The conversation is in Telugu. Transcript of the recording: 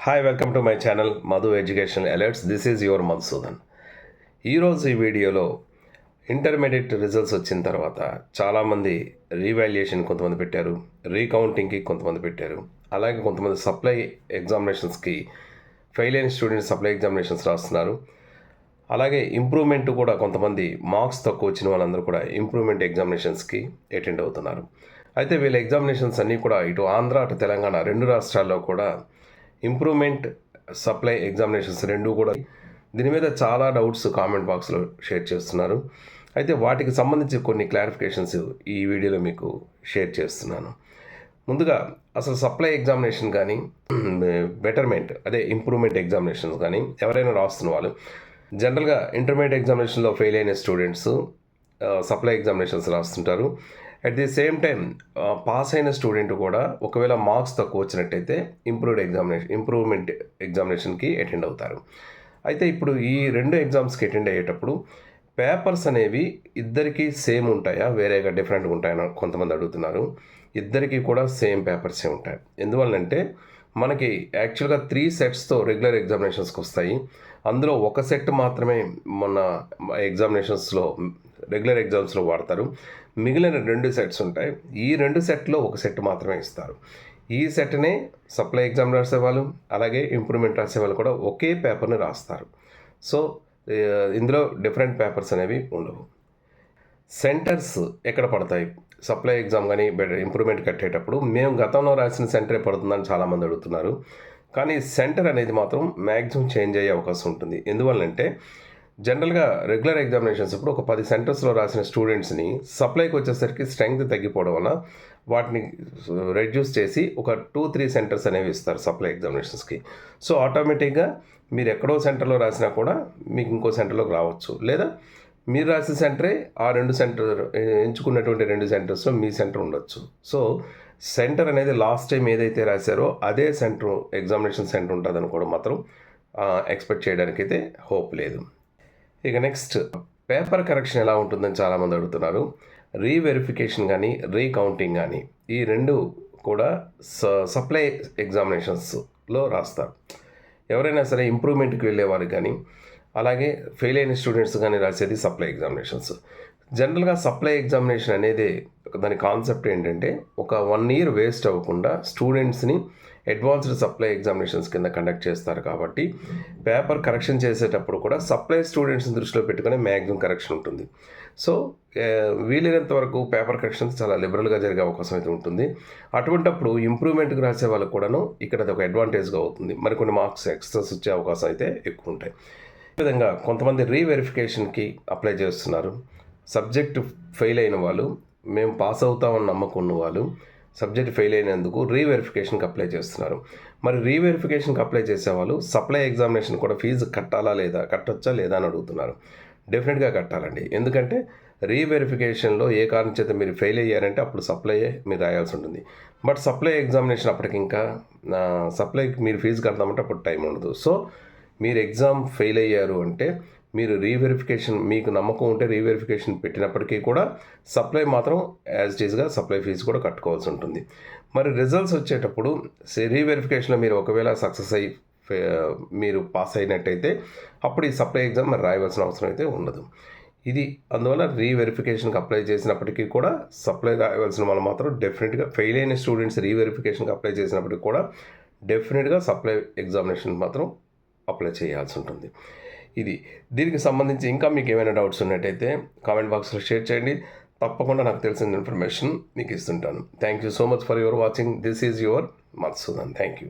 Hi, welcome to my channel Madhu education alerts. This is your Madhusudan. ఈరోజు ఈ వీడియోలో ఇంటర్మీడియట్ రిజల్ట్స్ వచ్చిన తర్వాత చాలామంది రీవాల్యుయేషన్ కొంతమంది పెట్టారు, రీకౌంటింగ్కి కొంతమంది పెట్టారు, అలాగే కొంతమంది సప్లై ఎగ్జామినేషన్స్కి ఫెయిల్ అయిన స్టూడెంట్స్ సప్లై ఎగ్జామినేషన్స్ రాస్తున్నారు. అలాగే ఇంప్రూవ్మెంట్ కూడా కొంతమంది మార్క్స్ తక్కువ వచ్చిన వాళ్ళందరూ కూడా ఇంప్రూవ్మెంట్ ఎగ్జామినేషన్స్కి అటెండ్ అవుతున్నారు. అయితే వీళ్ళ ఎగ్జామినేషన్స్ అన్నీ కూడా ఇటు ఆంధ్ర అటు తెలంగాణ రెండు రాష్ట్రాల్లో కూడా ఇంప్రూవ్మెంట్ సప్లై ఎగ్జామినేషన్స్ రెండు కూడా. దీని మీద చాలా డౌట్స్ కామెంట్ బాక్స్లో షేర్ చేస్తున్నారు. అయితే వాటికి సంబంధించి కొన్ని క్లారిఫికేషన్స్ ఈ వీడియోలో మీకు షేర్ చేస్తున్నాను. ముందుగా అసలు సప్లై ఎగ్జామినేషన్ కానీ బెటర్మెంట్ అదే ఇంప్రూవ్మెంట్ ఎగ్జామినేషన్స్ కానీ ఎవరైనా రాస్తున్న వాళ్ళు జనరల్గా ఇంటర్మీడియట్ ఎగ్జామినేషన్లో ఫెయిల్ అయిన స్టూడెంట్స్ సప్లై ఎగ్జామినేషన్స్ రాస్తుంటారు. At the same time pass అయిన స్టూడెంట్ కూడా ఒకవేళ మార్క్స్ తక్కువ వచ్చినట్టయితే ఇంప్రూవ్మెంట్ ఎగ్జామినేషన్కి అటెండ్ అవుతారు. అయితే ఇప్పుడు ఈ రెండు ఎగ్జామ్స్కి అటెండ్ అయ్యేటప్పుడు పేపర్స్ అనేవి ఇద్దరికీ సేమ్ ఉంటాయా, వేరేగా డిఫరెంట్గా ఉంటాయని కొంతమంది అడుగుతున్నారు. ఇద్దరికీ కూడా సేమ్ పేపర్సే ఉంటాయి. ఎందువల్లంటే మనకి యాక్చువల్గా 3 సెట్స్తో రెగ్యులర్ ఎగ్జామినేషన్స్కి వస్తాయి. అందులో ఒక సెట్ మాత్రమే మన ఎగ్జామినేషన్స్లో రెగ్యులర్ ఎగ్జామ్స్లో వాడతారు. మిగిలిన 2 సెట్స్ ఉంటాయి. ఈ 2 సెట్లో ఒక సెట్ మాత్రమే ఇస్తారు. ఈ సెట్నే సప్లై ఎగ్జామ్ రాసేవాళ్ళు అలాగే ఇంప్రూవ్మెంట్ రాసేవాళ్ళు కూడా ఒకే పేపర్ని రాస్తారు. సో ఇందులో డిఫరెంట్ పేపర్స్ అనేవి ఉండవు. సెంటర్స్ ఎక్కడ పడతాయి సప్లై ఎగ్జామ్ కానీ ఇంప్రూవ్మెంట్ కట్టేటప్పుడు? మేము గతంలో రాసిన సెంటరే పడుతుందని చాలామంది అడుగుతున్నారు. కానీ సెంటర్ అనేది మాత్రం మ్యాక్సిమం చేంజ్ అయ్యే అవకాశం ఉంటుంది. ఎందువల్లంటే జనరల్గా రెగ్యులర్ ఎగ్జామినేషన్స్ ఇప్పుడు ఒక 10 సెంటర్స్లో రాసిన స్టూడెంట్స్ని సప్లైకి వచ్చేసరికి స్ట్రెంగ్త్ తగ్గిపోవడం వల్ల వాటిని రెడ్యూస్ చేసి ఒక 2-3 సెంటర్స్ అనేవి ఇస్తారు సప్లై ఎగ్జామినేషన్స్కి. సో ఆటోమేటిక్గా మీరు ఎక్కడో సెంటర్లో రాసినా కూడా మీకు ఇంకో సెంటర్లోకి రావచ్చు, లేదా మీరు రాసిన సెంటరే ఆ 2 సెంటర్ ఎంచుకున్నటువంటి 2 సెంటర్స్లో మీ సెంటర్ ఉండొచ్చు. సో సెంటర్ అనేది లాస్ట్ టైం ఏదైతే రాశారో అదే సెంటర్ ఎగ్జామినేషన్ సెంటర్ ఉంటుంది అనుకోవడం మాత్రం ఎక్స్పెక్ట్ చేయడానికైతే హోప్ లేదు. ఇక నెక్స్ట్ పేపర్ కరెక్షన్ ఎలా ఉంటుందని చాలామంది అడుగుతున్నారు. రీవెరిఫికేషన్ కానీ రీకౌంటింగ్ కానీ ఈ రెండు కూడా సప్లై ఎగ్జామినేషన్స్లో రాస్తారు. ఎవరైనా సరే ఇంప్రూవ్మెంట్కి వెళ్ళేవారు కానీ అలాగే ఫెయిల్ అయిన స్టూడెంట్స్ కానీ రాసేది సప్లై ఎగ్జామినేషన్స్. జనరల్గా సప్లై ఎగ్జామినేషన్ అనేది దాని కాన్సెప్ట్ ఏంటంటే ఒక 1 ఇయర్ వేస్ట్ అవ్వకుండా స్టూడెంట్స్ని అడ్వాన్స్డ్ సప్లై ఎగ్జామినేషన్స్ కింద కండక్ట్ చేస్తారు. కాబట్టి పేపర్ కరెక్షన్ చేసేటప్పుడు కూడా సప్లై స్టూడెంట్స్ని దృష్టిలో పెట్టుకునే మ్యాక్సిమం కరెక్షన్ ఉంటుంది. సో వీలైనంత వరకు పేపర్ కరెక్షన్స్ చాలా లిబరల్గా జరిగే అవకాశం అయితే ఉంటుంది. అటువంటప్పుడు ఇంప్రూవ్మెంట్కి రాసే వాళ్ళకు కూడాను ఇక్కడ అది ఒక అడ్వాంటేజ్గా అవుతుంది. మరికొన్ని మార్క్స్ ఎక్స్ట్రాస్ వచ్చే అవకాశం అయితే ఎక్కువ ఉంటాయి. ఈ విధంగా కొంతమంది రీవెరిఫికేషన్కి అప్లై చేస్తున్నారు. సబ్జెక్ట్ ఫెయిల్ అయిన వాళ్ళు, మేము పాస్ అవుతామని నమ్మకం ఉన్న వాళ్ళు సబ్జెక్ట్ ఫెయిల్ అయినందుకు రీవెరిఫికేషన్కి అప్లై చేస్తున్నారు. మరి రీవెరిఫికేషన్కి అప్లై చేసేవాళ్ళు సప్లై ఎగ్జామినేషన్ కూడా ఫీజు కట్టాలా లేదా, కట్టొచ్చా లేదా అని అడుగుతున్నారు. డెఫినెట్గా కట్టాలండి. ఎందుకంటే రీవెరిఫికేషన్లో ఏ కారణం చేత మీరు ఫెయిల్ అయ్యారంటే అప్పుడు సప్లై మీరు రాయాల్సి ఉంటుంది. బట్ సప్లై ఎగ్జామినేషన్ అప్పటికి ఇంకా సప్లైకి మీరు ఫీజు కడతామంటే అప్పుడు టైం ఉండదు. సో మీరు ఎగ్జామ్ ఫెయిల్ అయ్యారు అంటే మీరు రీవెరిఫికేషన్ మీకు నమ్మకం ఉంటే రీవెరిఫికేషన్ పెట్టినప్పటికీ కూడా సప్లై మాత్రం యాజ్ ఇట్ ఈస్గా సప్లై ఫీజు కూడా కట్టుకోవాల్సి ఉంటుంది. మరి రిజల్ట్స్ వచ్చేటప్పుడు రీవెరిఫికేషన్లో మీరు ఒకవేళ సక్సెస్ అయ్యి మీరు పాస్ అయినట్టయితే అప్పుడు ఈ సప్లై ఎగ్జామ్ మరి రాయవలసిన అవసరం అయితే ఉండదు. ఇది అందువల్ల రీవెరిఫికేషన్కి అప్లై చేసినప్పటికీ కూడా సప్లై రాయవలసిన వాళ్ళు మాత్రం డెఫినెట్గా ఫెయిల్ అయిన స్టూడెంట్స్ రీవెరిఫికేషన్కి అప్లై చేసినప్పటికీ కూడా డెఫినెట్గా సప్లై ఎగ్జామినేషన్ మాత్రం అప్లై చేయాల్సి ఉంటుంది. దీనికి సంబంధించి ఇంకా మీకు ఏమైనా డౌట్స్ ఉన్నట్టయితే కామెంట్ బాక్స్లో షేర్ చేయండి. తప్పకుండా నాకు తెలిసిన ఇన్ఫర్మేషన్ మీకు ఇస్తుంటాను. Thank you so much for your watching. This is your Madhusudan. Thank you.